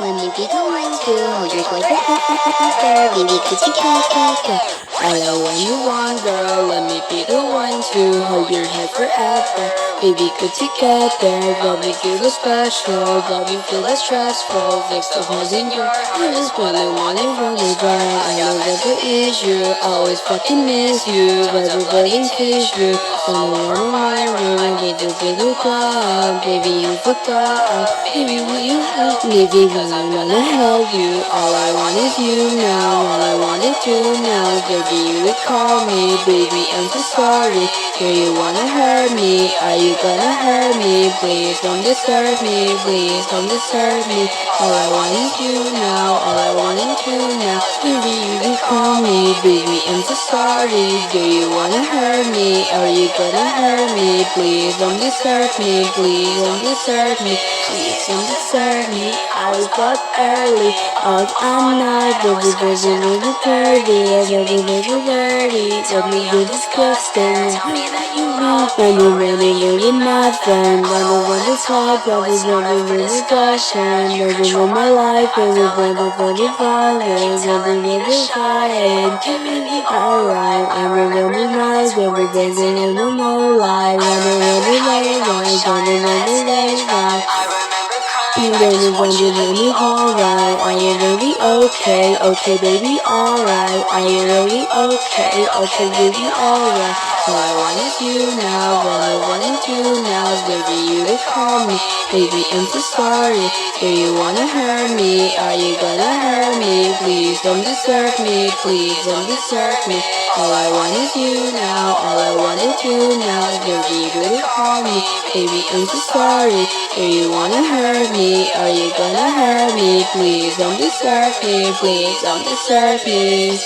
Let me be the one to hold your close forever. Baby, could you go? I love when you want, girl. Let me be the one to hold your head forever. Baby, could you get there? Let me feel the special. Let me feel the stressful. Next to holding you. I just wanna hold you down. I know that there is you. Always fucking miss you. But everything is you. Wanna run my room. Get to the club. Baby, you forgot. Baby, will you help me? Because I wanna help you. All I want is you now. All I wanted to now. Baby, you would call me. Baby, I'm so sorry. Do you wanna hurt me? Are you gonna hurt me? Please don't disturb me. Please don't disturb me. All I want is you now. All I want is you now. Baby, you would call me. Baby, I'm so sorry. Do you wanna hurt me? Are you gonna hurt me? Please don't disturb me. Please don't disturb me. Please don't disturb me. I was up early. Out all night. Baby, baby, baby, dirty. Baby, baby, dirty. Tell me you're disgusting. When you're really nothing. When I want to talk, baby, baby, baby, discussion. Baby, know my life. Baby, baby, baby, violence. Baby, baby, fine. Alright, I'm a really nice. Baby, baby, I'm a more life. I'm a really nice. I'm a really nice. Baby, when you really alright, are you really okay? Okay, baby, alright. Are you really okay? Okay, baby, alright. All I want is you now. All I want is you now. Baby, you would call me. Baby, I'm so sorry. Do you wanna hurt me? Are you gonna hurt me? Please don't disturb me. Please don't disturb me. All I want is you now. All I want is you now. Baby, you would call me. Baby, I'm so sorry. Do you wanna hurt me? Are you gonna hurt me? Please don't disturb me. Please don't disturb me.